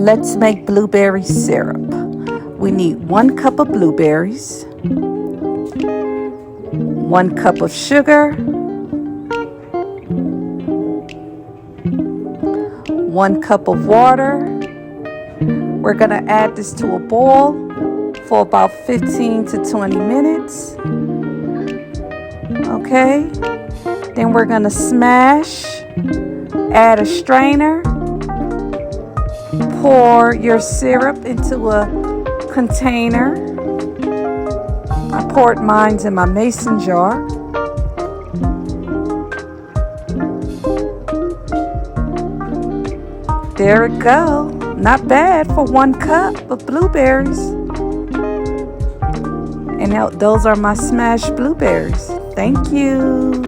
Let's make blueberry syrup. We need 1 cup of blueberries, 1 cup of sugar, 1 cup of water. We're going to add this to a boil for about 15 to 20 minutes. Okay, then we're going to smash, add a strainer, pour your syrup into a container. I poured mine in my mason jar. There it go. Not bad for 1 cup of blueberries. And now those are my smashed blueberries. Thank you.